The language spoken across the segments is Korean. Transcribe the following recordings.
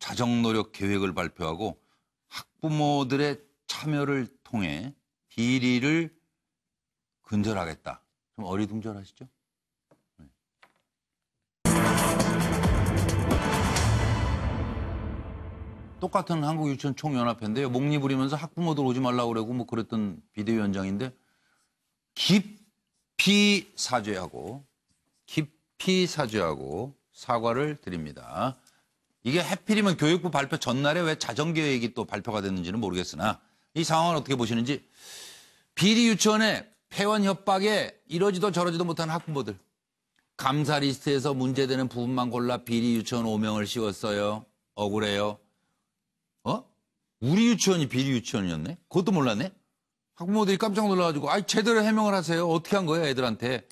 자정노력 계획을 발표하고 학부모들의 참여를 통해 비리를 근절하겠다. 좀 어리둥절하시죠? 네. 똑같은 한국유치원총연합회인데요. 목리 부리면서 학부모들 오지 말라고 그러고 뭐 그랬던 비대위원장인데 깊이 사죄하고 사과를 드립니다. 이게 하필이면 교육부 발표 전날에 왜 자정계획이 또 발표가 됐는지는 모르겠으나 이 상황을 어떻게 보시는지 비리 유치원의 폐원 협박에 이러지도 저러지도 못한 학부모들 감사 리스트에서 문제되는 부분만 골라 비리 유치원 5명을 씌웠어요. 억울해요. 우리 유치원이 비리 유치원이었네? 그것도 몰랐네? 학부모들이 깜짝 놀라가지고 제대로 해명을 하세요. 어떻게 한 거예요 애들한테.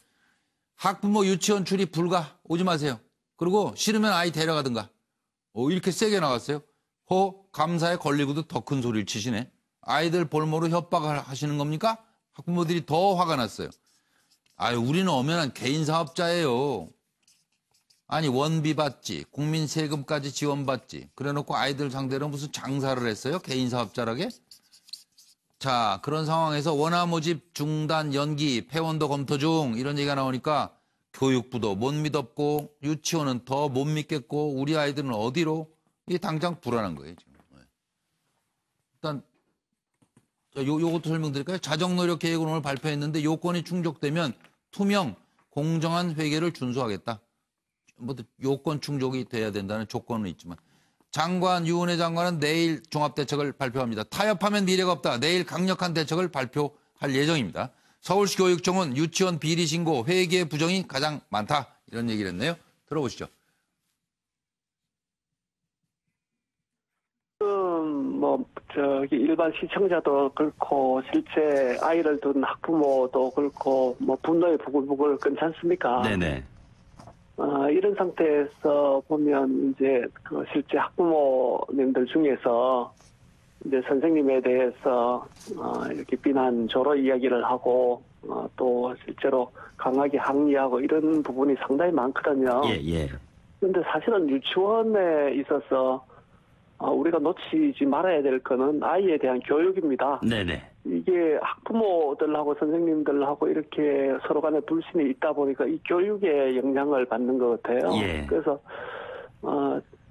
학부모 유치원 출입 불가 오지 마세요. 그리고 싫으면 아이 데려가든가. 이렇게 세게 나갔어요. 감사에 걸리고도 더 큰 소리를 치시네. 아이들 볼모로 협박을 하시는 겁니까? 학부모들이 더 화가 났어요. 우리는 엄연한 개인 사업자예요. 아니 원비 받지, 국민 세금까지 지원받지. 그래놓고 아이들 상대로 무슨 장사를 했어요? 개인 사업자라게? 자, 그런 상황에서 원화 모집 중단 연기, 폐원도 검토 중 이런 얘기가 나오니까 교육부도 못 믿었고 유치원은 더 못 믿겠고 우리 아이들은 어디로? 이게 당장 불안한 거예요. 지금. 일단 요것도 설명드릴까요? 자정노력 계획을 오늘 발표했는데 요건이 충족되면 투명, 공정한 회계를 준수하겠다. 요건 충족이 돼야 된다는 조건은 있지만 유은혜 장관은 내일 종합대책을 발표합니다. 타협하면 미래가 없다. 내일 강력한 대책을 발표할 예정입니다. 서울시 교육청은 유치원 비리 신고, 회계 부정이 가장 많다. 이런 얘기를 했네요. 들어보시죠. 일반 시청자도 그렇고 실제 아이를 둔 학부모도 그렇고 분노에 부글부글 끓지 않습니까? 네네. 이런 상태에서 보면 이제 실제 학부모님들 중에서 이제 선생님에 대해서 이렇게 비난, 조로 이야기를 하고 또 실제로 강하게 항의하고 이런 부분이 상당히 많거든요. 예. 그런데 사실은 유치원에 있어서 우리가 놓치지 말아야 될 거는 아이에 대한 교육입니다. 네네. 이게 학부모들하고 선생님들하고 이렇게 서로 간에 불신이 있다 보니까 이 교육에 영향을 받는 것 같아요. 예. 그래서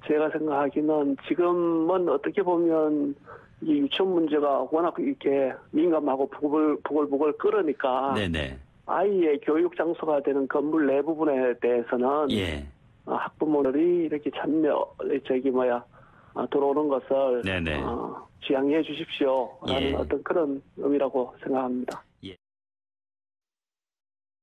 제가 생각하기는 지금은 어떻게 보면 이 유치원 문제가 워낙 이렇게 민감하고 부글부글 끓으니까 네네. 아이의 교육 장소가 되는 건물 내 부분에 대해서는 예. 학부모들이 이렇게 들어오는 것을 네네. 지양해 주십시오라는 예. 어떤 그런 의미라고 생각합니다. 예.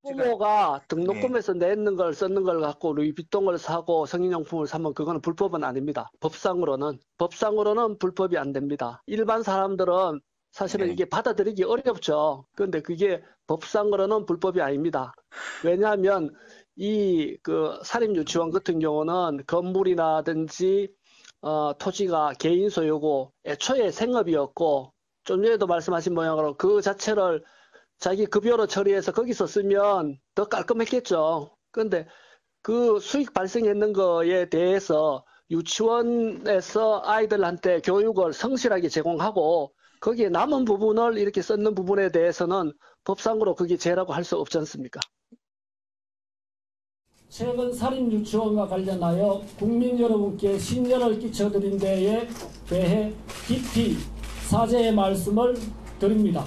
부모가 등록금에서 내는 걸 썼는 걸 갖고 루이비통을 사고 성인용품을 사면 그거는 불법은 아닙니다. 법상으로는 불법이 안 됩니다. 일반 사람들은 사실은 이게 받아들이기 어렵죠. 그런데 그게 법상으로는 불법이 아닙니다. 왜냐하면 이 사립유치원 같은 경우는 건물이라든지 토지가 개인 소유고 애초에 생업이었고 좀 전에도 말씀하신 모양으로 그 자체를 자기 급여로 처리해서 거기서 쓰면 더 깔끔했겠죠. 그런데 그 수익 발생했는 거에 대해서 유치원에서 아이들한테 교육을 성실하게 제공하고 거기에 남은 부분을 이렇게 썼는 부분에 대해서는 법상으로 그게 죄라고 할 수 없지 않습니까? 최근 사립유치원과 관련하여 국민 여러분께 신여를 끼쳐드린 데에 대해 깊이 사죄의 말씀을 드립니다.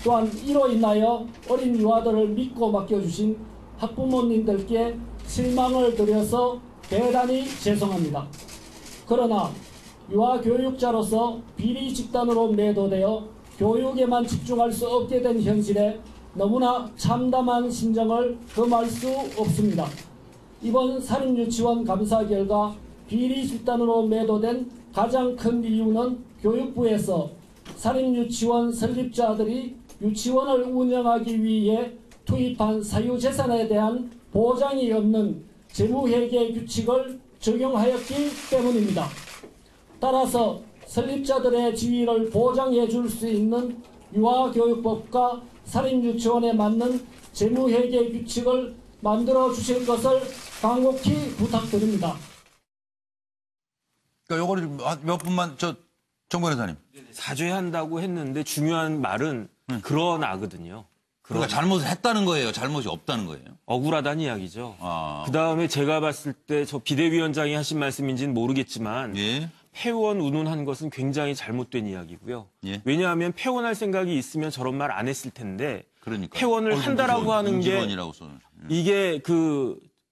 또한 이로 인하여 어린 유아들을 믿고 맡겨주신 학부모님들께 실망을 드려서 대단히 죄송합니다. 그러나 유아교육자로서 비리 집단으로 매도되어 교육에만 집중할 수 없게 된 현실에 너무나 참담한 심정을 금할 수 없습니다. 이번 사립유치원 감사 결과 비리 집단으로 매도된 가장 큰 이유는 교육부에서 사립유치원 설립자들이 유치원을 운영하기 위해 투입한 사유재산에 대한 보장이 없는 재무회계 규칙을 적용하였기 때문입니다. 따라서 설립자들의 지위를 보장해 줄 수 있는 유아교육법과 사립유치원에 맞는 재무회계 규칙을 만들어 주실 것을 간곡히 부탁드립니다. 그러니까 요거를 몇 분만 정 변호사님. 사죄한다고 했는데 중요한 말은 그러나거든요. 그러니까 잘못을 했다는 거예요. 잘못이 없다는 거예요. 억울하다는 이야기죠. 아. 그다음에 제가 봤을 때 저 비대위원장이 하신 말씀인지는 모르겠지만 예. 폐원 운운한 것은 굉장히 잘못된 이야기고요. 예. 왜냐하면 폐원할 생각이 있으면 저런 말 안 했을 텐데 그러니까. 폐원을 한다라고 하는 게 임직원이라고 써요. 이게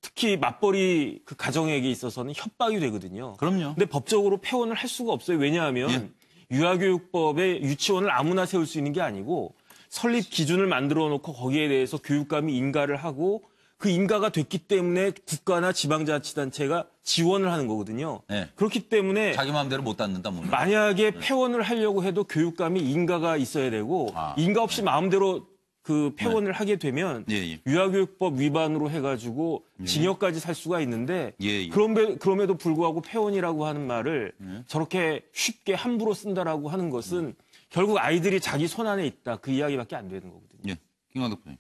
특히 맞벌이 그 가정에게 있어서는 협박이 되거든요. 그럼요. 근데 법적으로 폐원을 할 수가 없어요. 왜냐하면 예. 유아교육법에 유치원을 아무나 세울 수 있는 게 아니고 설립 기준을 만들어 놓고 거기에 대해서 교육감이 인가를 하고 그 인가가 됐기 때문에 국가나 지방자치단체가 지원을 하는 거거든요. 네. 그렇기 때문에 자기 마음대로 못 닫는다. 뭐. 만약에 폐원을 하려고 해도 교육감이 인가가 있어야 되고 인가 없이 마음대로 그 폐원을 하게 되면 예. 유아교육법 위반으로 해가지고 징역까지 살 수가 있는데 예. 그럼에도 불구하고 폐원이라고 하는 말을 저렇게 쉽게 함부로 쓴다라고 하는 것은 결국 아이들이 자기 손 안에 있다. 그 이야기밖에 안 되는 거거든요. 예. 김광덕 부장님.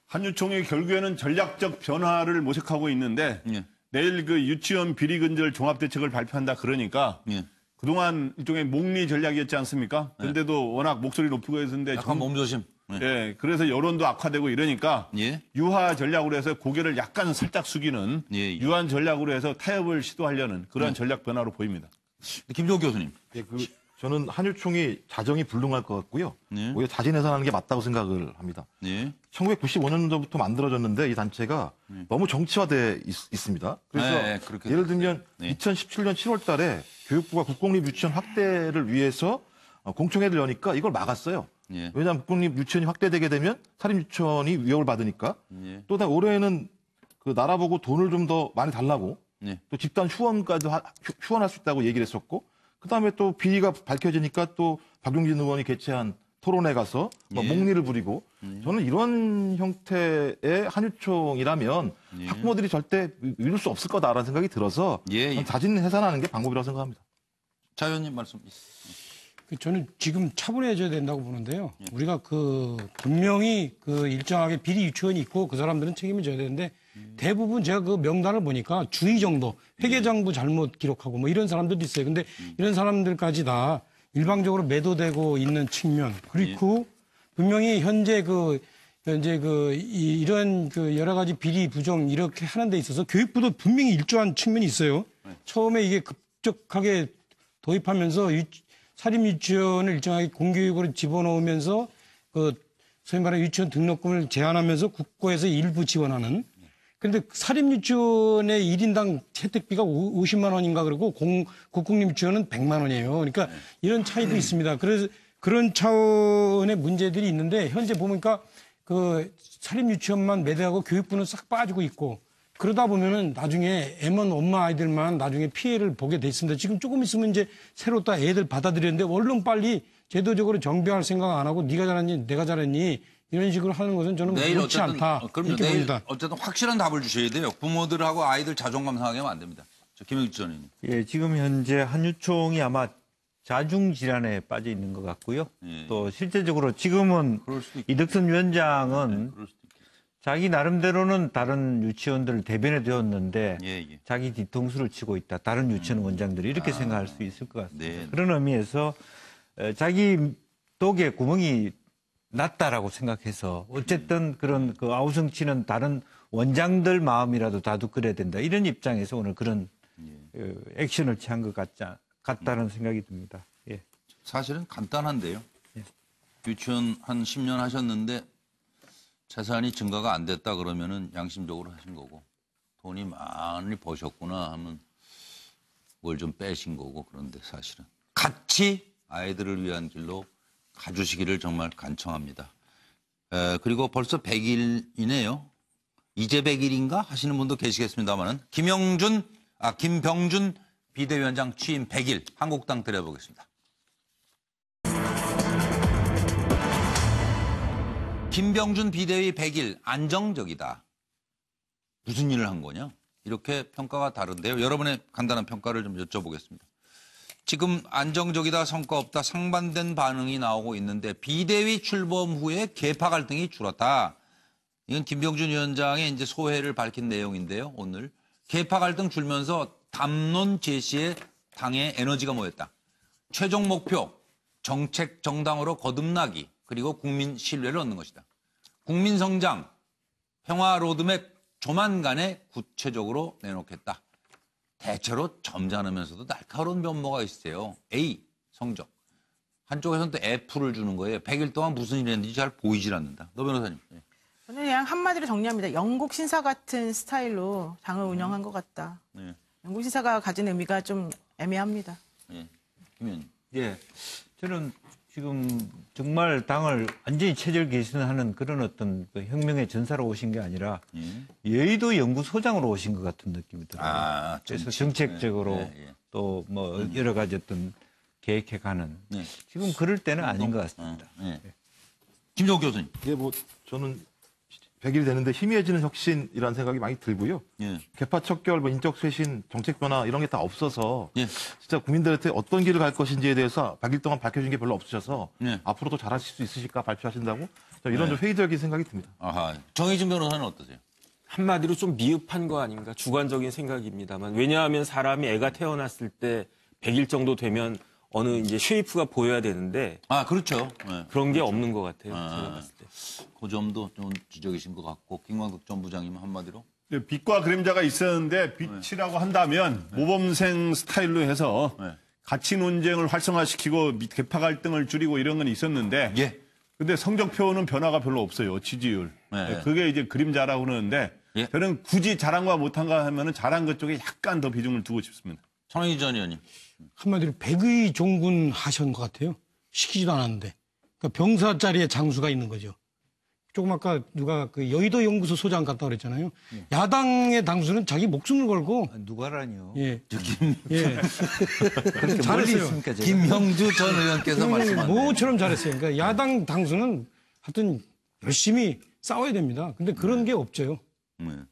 한유총이 결국에는 전략적 변화를 모색하고 있는데 예. 내일 그 유치원 비리 근절 종합대책을 발표한다 그러니까 예. 그동안 일종의 목리 전략이었지 않습니까? 그런데도 워낙 목소리 높이고 했었는데 약간 몸조심. 예. 예, 그래서 여론도 악화되고 이러니까 예. 유화 전략으로 해서 고개를 약간 살짝 숙이는 예. 유한 전략으로 해서 타협을 시도하려는 그러한 전략 변화로 보입니다. 김종욱 교수님. 예, 저는 한유총이 자정이 불능할 것 같고요. 네. 오히려 자진 해산하는 게 맞다고 생각을 합니다. 예. 1995년도부터 만들어졌는데 이 단체가 너무 정치화돼 있습니다. 그래서 네, 그렇게 예를 들면 네. 2017년 7월 달에 교육부가 국공립 유치원 확대를 위해서 공청회를 여니까 이걸 막았어요. 예. 왜냐하면 국공립 유치원이 확대되게 되면 사립 유치원이 위협을 받으니까. 예. 또 올해는 그 나라 보고 돈을 좀 더 많이 달라고 예. 또 집단 후원까지 후원할 수 있다고 얘기를 했었고 그다음에 또 비리가 밝혀지니까 또 박용진 의원이 개최한 토론회 가서 뭐 예. 목리를 부리고 저는 이런 형태의 한유총이라면 학부모들이 절대 이룰 수 없을 거다라는 생각이 들어서 예. 자진 해산하는 게 방법이라고 생각합니다. 자 의원님 말씀. 저는 지금 차분해져야 된다고 보는데요. 우리가 분명히 일정하게 비리 유치원이 있고 그 사람들은 책임을 져야 되는데 대부분 제가 그 명단을 보니까 주의 정도, 회계장부 잘못 기록하고 뭐 이런 사람들도 있어요. 근데 이런 사람들까지 다 일방적으로 매도되고 있는 측면 그리고 분명히 현재 이런 여러 가지 비리 부정 이렇게 하는 데 있어서 교육부도 분명히 일조한 측면이 있어요. 처음에 이게 급격하게 도입하면서 사립 유치원을 일정하게 공교육으로 집어넣으면서 소위 말하는 유치원 등록금을 제한하면서 국고에서 일부 지원하는. 그런데 사립 유치원의 1인당 혜택비가 50만 원인가 그러고 국공립 유치원은 100만 원이에요. 그러니까 이런 차이도 있습니다. 그래서 그런 차원의 문제들이 있는데 현재 보니까 사립 유치원만 매대하고 교육부는 싹 빠지고 있고 그러다 보면은 나중에 애먼 엄마 아이들만 나중에 피해를 보게 돼 있습니다. 지금 조금 있으면 이제 새로 또 애들 받아들였는데 얼른 빨리 제도적으로 정비할 생각 안 하고 네가 잘했니 내가 잘했니 이런 식으로 하는 것은 저는 옳지 않다. 그럼요. 이렇게 내일 봅니다. 어쨌든 확실한 답을 주셔야 돼요. 부모들하고 아이들 자존감 상하게 하면 안 됩니다. 김영주 전 의원님. 예, 지금 현재 한유총이 아마 자중 질환에 빠져 있는 것 같고요. 예. 또 실제적으로 지금은 그럴 수도 있겠 이덕선 위원장은 그럴 수도 있겠 자기 나름대로는 다른 유치원들을 대변해 되었는데 예. 자기 뒤통수를 치고 있다. 다른 유치원 원장들이 이렇게 생각할 수 있을 것 같습니다. 네. 그런 의미에서 자기 독에 구멍이 났다라고 생각해서 어쨌든 그런 아우성치는 다른 원장들 마음이라도 다독거려야 된다. 이런 입장에서 오늘 그런 액션을 취한 것 같다는 생각이 듭니다. 예. 사실은 간단한데요. 예. 유치원 한 10년 하셨는데 재산이 증가가 안 됐다 그러면은 양심적으로 하신 거고 돈이 많이 버셨구나 하면 뭘 좀 빼신 거고 그런데 사실은 같이 아이들을 위한 길로 가주시기를 정말 간청합니다. 그리고 벌써 100일이네요. 이제 100일인가 하시는 분도 계시겠습니다만은 김병준 비대위원장 취임 100일 한국당 드려보겠습니다. 김병준 비대위 100일 안정적이다. 무슨 일을 한 거냐? 이렇게 평가가 다른데요. 여러분의 간단한 평가를 좀 여쭤보겠습니다. 지금 안정적이다, 성과 없다, 상반된 반응이 나오고 있는데 비대위 출범 후에 계파 갈등이 줄었다. 이건 김병준 위원장의 이제 소회를 밝힌 내용인데요. 오늘 계파 갈등 줄면서 담론 제시에 당의 에너지가 모였다. 최종 목표, 정책 정당으로 거듭나기, 그리고 국민 신뢰를 얻는 것이다. 국민 성장, 평화 로드맵 조만간에 구체적으로 내놓겠다. 대체로 점잖으면서도 날카로운 면모가 있어요. A, 성적. 한쪽에서는 또 F를 주는 거예요. 100일 동안 무슨 일 했는지 잘 보이질 않는다. 노 변호사님. 저는 그냥 한마디로 정리합니다. 영국 신사 같은 스타일로 당을 운영한 것 같다. 네. 영국 신사가 가진 의미가 좀 애매합니다. 네. 김현님. 예, 저는 지금 정말 당을 완전히 체질 개선하는 그런 어떤 그 혁명의 전사로 오신 게 아니라 여의도 연구소장으로 오신 것 같은 느낌이 들어요. 아, 그래서 정치. 정책적으로 네, 네. 또 뭐 여러 가지 어떤 계획해가는 네. 지금 그럴 때는 아닌 것 같습니다. 네. 김종욱 교수님. 이게 뭐 저는 100일 되는데 희미해지는 혁신이라는 생각이 많이 들고요. 예. 개파 척결, 뭐 인적 쇄신, 정책 변화 이런 게 다 없어서 예. 진짜 국민들한테 어떤 길을 갈 것인지에 대해서 100일 동안 밝혀진 게 별로 없으셔서 예. 앞으로도 잘하실 수 있으실까 발표하신다고 이런 좀 회의적인 생각이 듭니다. 아하. 정의진 변호사는 어떠세요? 한마디로 좀 미흡한 거 아닌가 주관적인 생각입니다만 왜냐하면 사람이 애가 태어났을 때 100일 정도 되면 어느 이제 쉐이프가 보여야 되는데 아, 그렇죠. 네. 그런 게 없는 것 같아요. 아. 제가 봤을 때. 그 점도 좀 지적이신 것 같고, 김광석 전 부장님 한마디로. 빛과 그림자가 있었는데 빛이라고 한다면 모범생 스타일로 해서 네. 가치 논쟁을 활성화시키고 개파 갈등을 줄이고 이런 건 있었는데 예. 근데 성적표는 변화가 별로 없어요. 지지율. 네. 그게 이제 그림자라고 그러는데 예. 저는 굳이 잘한 거와 못한 거 하면은 잘한 것 쪽에 약간 더 비중을 두고 싶습니다. 천하희 전 의원님. 한마디로 백의 종군 하신 것 같아요. 시키지도 않았는데. 그러니까 병사 자리에 장수가 있는 거죠. 조금 아까 누가 그 여의도 연구소 소장 갔다 그랬잖아요. 야당의 당수는 자기 목숨을 걸고 누가라뇨? 예. 그렇게 멀리 잘했어요. 있습니까 제가? 김형주 전 의원께서 말씀하신 모처럼 잘했어요. 그러니까 야당 당수는 하여튼 열심히 싸워야 됩니다. 근데 그런 게 없죠. 그러니까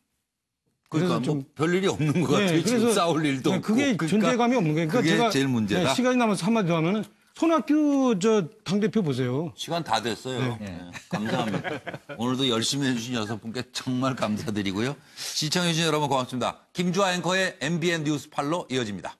그래서 뭐 좀- 별일이 없는 것 같아요. 지금 싸울 일도 없고. 그게 그러니까 존재감이 없는 거예요. 그러니까 그게 제가 제일 문제다. 네, 시간이 남아서 한마디 더 하면은 손학규 당대표 보세요. 시간 다 됐어요. 네, 감사합니다. 오늘도 열심히 해주신 6분께 정말 감사드리고요. 시청해주신 여러분 고맙습니다. 김주아 앵커의 MBN 뉴스 8로 이어집니다.